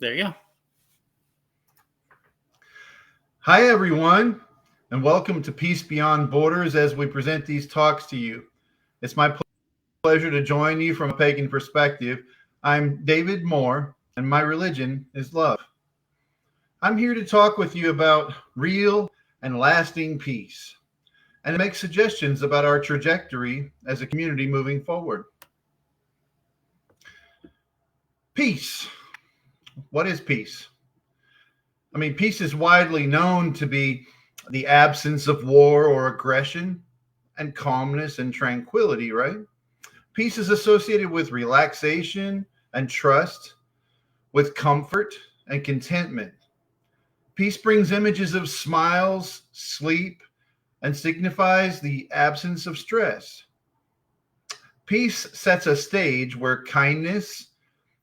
There you go. Hi, everyone, and welcome to Peace Beyond Borders as we present these talks to you. It's my pleasure to join you from a pagan perspective. I'm David Moore, and my religion is love. I'm here to talk with you about real and lasting peace and make suggestions about our trajectory as a community moving forward. Peace. What is peace? Peace is widely known to be the absence of war or aggression and calmness and tranquility, right? Peace is associated with relaxation and trust, with comfort and contentment. Peace brings images of smiles, sleep, and signifies the absence of stress. Peace sets a stage where kindness,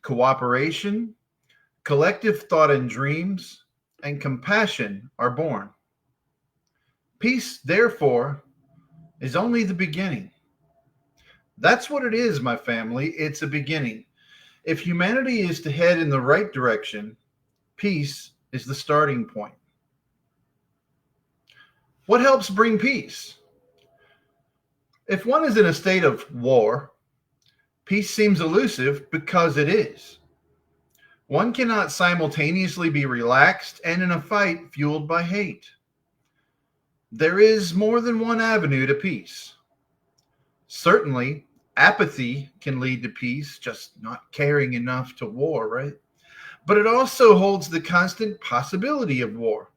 cooperation, collective thought and dreams, and compassion are born. Peace, therefore, is only the beginning. That's what it is, my family. It's a beginning. If humanity is to head in the right direction, peace is the starting point. What helps bring peace? If one is in a state of war, peace seems elusive because it is. One cannot simultaneously be relaxed and in a fight fueled by hate. There is more than one avenue to peace. Certainly, apathy can lead to peace, just not caring enough to war, right? But it also holds the constant possibility of war.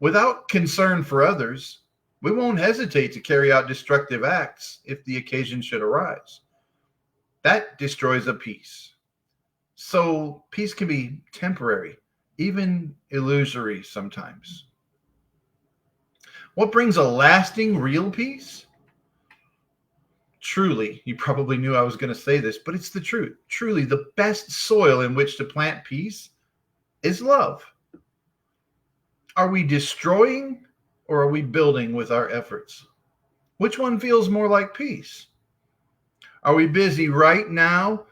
Without concern for others, we won't hesitate to carry out destructive acts if the occasion should arise. That destroys a peace. So peace can be temporary, even illusory sometimes. What brings a lasting, real peace? Truly, you probably knew I was going to say this, but it's the truth. Truly, the best soil in which to plant peace is love. Are we destroying or are we building with our efforts? Which one feels more like peace? Are we busy right now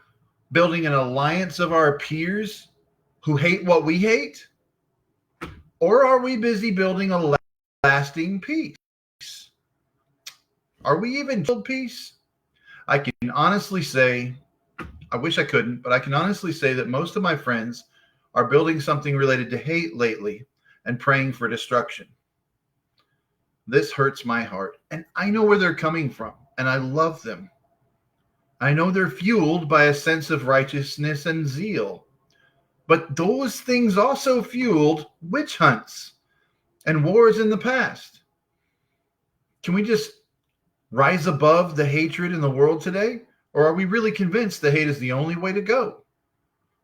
building an alliance of our peers who hate what we hate? Or are we busy building a lasting peace? Are we even build peace? I can honestly say, I wish I couldn't, but I can honestly say that most of my friends are building something related to hate lately and praying for destruction. This hurts my heart, and I know where they're coming from, and I love them. I know they're fueled by a sense of righteousness and zeal, but those things also fueled witch hunts and wars in the past. Can we just rise above the hatred in the world today? Or are we really convinced that hate is the only way to go?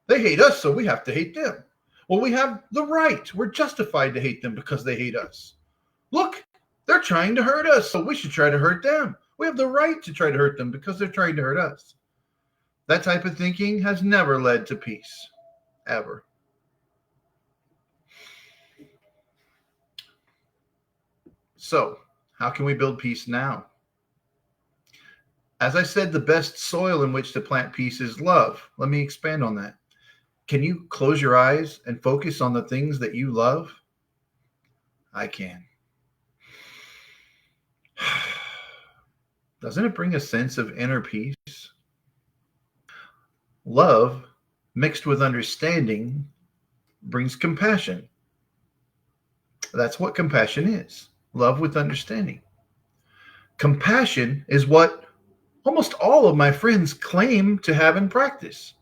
They hate us, so we have to hate them. Well, we have the right. We're justified to hate them because they hate us. Look, they're trying to hurt us, so we should try to hurt them. We have the right to try to hurt them because they're trying to hurt us. That type of thinking has never led to peace, ever. So, how can we build peace now? As I said, the best soil in which to plant peace is love. Let me expand on that. Can you close your eyes and focus on the things that you love? I can. Doesn't it bring a sense of inner peace? Love mixed with understanding brings compassion. That's what compassion is. Love with understanding. Compassion is what almost all of my friends claim to have in practice,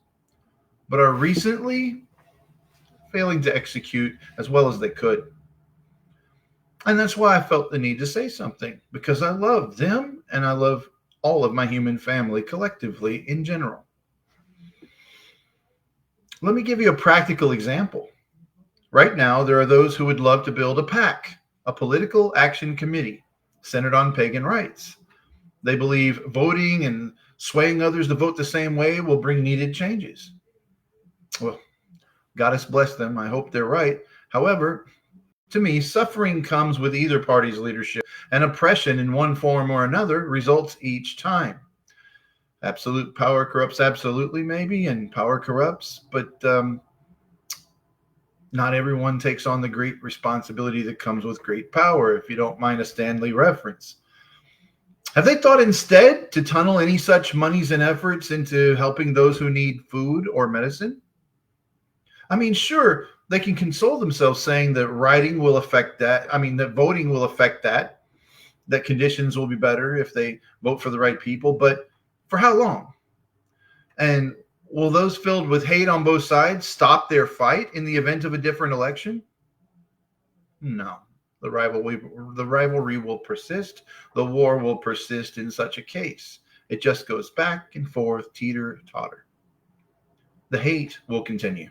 but are recently failing to execute as well as they could. And that's why I felt the need to say something, because I love them and I love all of my human family collectively in general. Let me give you a practical example. Right now, there are those who would love to build a PAC, a political action committee, centered on pagan rights. They believe voting and swaying others to vote the same way will bring needed changes. Well, Goddess bless them. I hope they're right. However, to me, suffering comes with either party's leadership, and oppression in one form or another results each time. Absolute power corrupts absolutely, maybe, and power corrupts, but Not everyone takes on the great responsibility that comes with great power, if you don't mind a Stanley reference. Have they thought instead to tunnel any such monies and efforts into helping those who need food or medicine? I mean, sure, they can console themselves saying that writing will affect that. I mean, that voting will affect that conditions will be better if they vote for the right people. But for how long? And will those filled with hate on both sides stop their fight in the event of a different election? No. The rivalry will persist. The war will persist in such a case. It just goes back and forth, teeter totter. The hate will continue.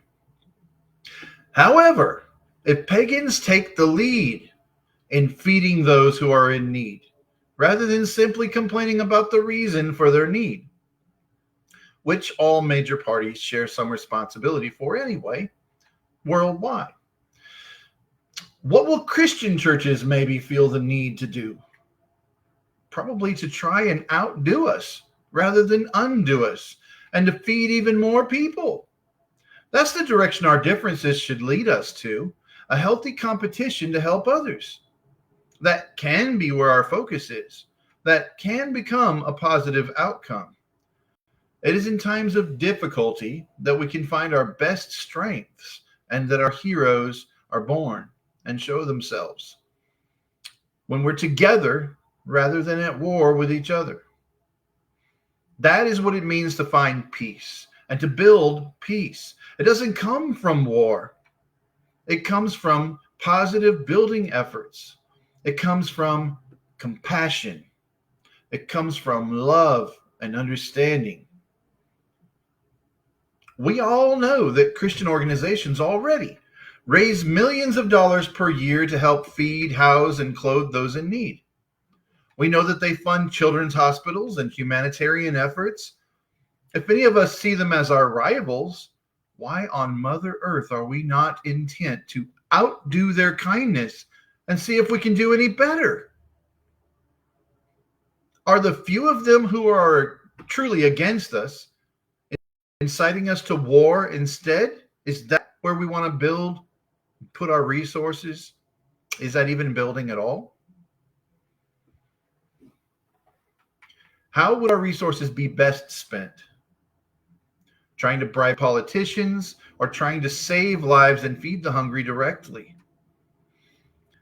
However, if pagans take the lead in feeding those who are in need, rather than simply complaining about the reason for their need, which all major parties share some responsibility for anyway, worldwide. What will Christian churches maybe feel the need to do? Probably to try and outdo us rather than undo us, and to feed even more people. That's the direction our differences should lead us to, a healthy competition to help others. That can be where our focus is. That can become a positive outcome. It is in times of difficulty that we can find our best strengths and that our heroes are born and show themselves. When we're together rather than at war with each other. That is what it means to find peace and to build peace. It doesn't come from war. It comes from positive building efforts. It comes from compassion. It comes from love and understanding. We all know that Christian organizations already raise millions of dollars per year to help feed, house, and clothe those in need. We know that they fund children's hospitals and humanitarian efforts. If any of us see them as our rivals, why on Mother Earth are we not intent to outdo their kindness and see if we can do any better? Are the few of them who are truly against us inciting us to war instead? Is that where we want to put our resources? Is that even building at all? How would our resources be best spent? Trying to bribe politicians or trying to save lives and feed the hungry directly?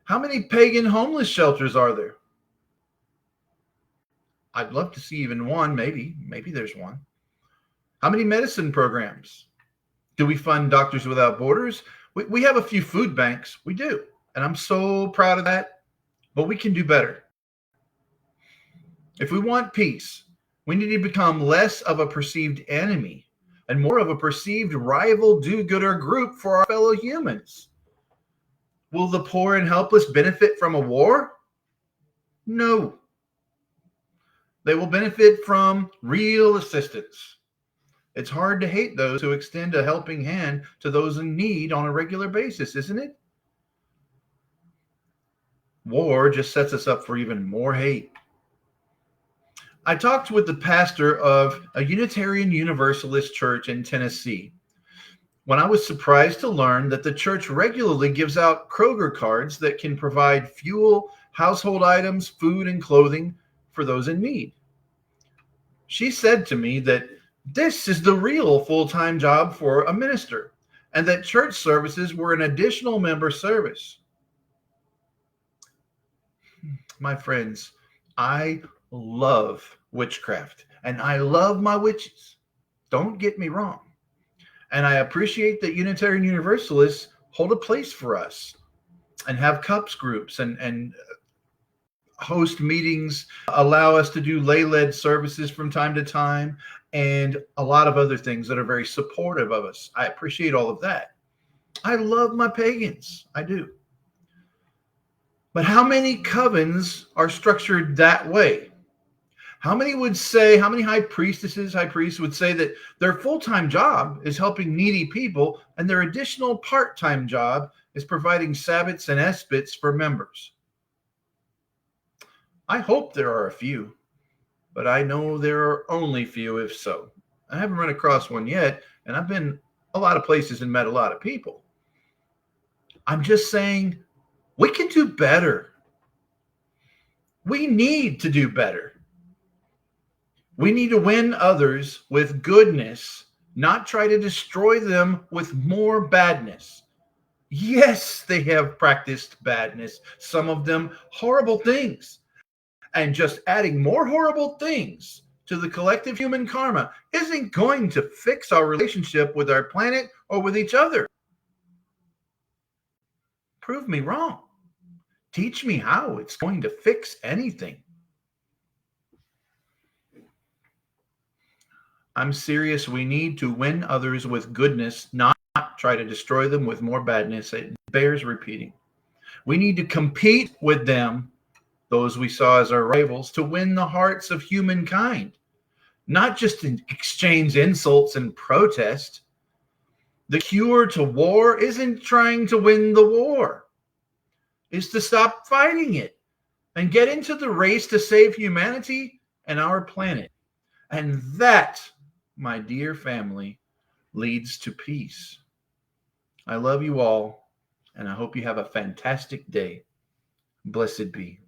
How many pagan homeless shelters are there? I'd love to see even one, maybe there's one. How many medicine programs? Do we fund Doctors Without Borders? We have a few food banks. We do. And I'm so proud of that. But we can do better. If we want peace, we need to become less of a perceived enemy and more of a perceived rival do-gooder group for our fellow humans. Will the poor and helpless benefit from a war? No. They will benefit from real assistance. It's hard to hate those who extend a helping hand to those in need on a regular basis, isn't it? War just sets us up for even more hate. I talked with the pastor of a Unitarian Universalist church in Tennessee when I was surprised to learn that the church regularly gives out Kroger cards that can provide fuel, household items, food, and clothing for those in need. She said to me that this is the real full-time job for a minister, and that church services were an additional member service. My friends, I love witchcraft, and I love my witches. Don't get me wrong. And I appreciate that Unitarian Universalists hold a place for us and have cups groups and host meetings, allow us to do lay-led services from time to time, and a lot of other things that are very supportive of us. I appreciate all of that. I love my pagans. I do. But how many covens are structured that way? How many high priests would say that their full-time job is helping needy people and their additional part-time job is providing Sabbats and Esbits for members? I hope there are a few, but I know there are only few if so. I haven't run across one yet, and I've been a lot of places and met a lot of people. I'm just saying we can do better. We need to do better. We need to win others with goodness, not try to destroy them with more badness. Yes, they have practiced badness, some of them horrible things. And just adding more horrible things to the collective human karma isn't going to fix our relationship with our planet or with each other. Prove me wrong. Teach me how it's going to fix anything. I'm serious. We need to win others with goodness, not try to destroy them with more badness. It bears repeating. We need to compete with them, those we saw as our rivals, to win the hearts of humankind, not just to exchange insults and protest. The cure to war isn't trying to win the war, it's to stop fighting it and get into the race to save humanity and our planet. And that, my dear family, leads to peace. I love you all, and I hope you have a fantastic day. Blessed be.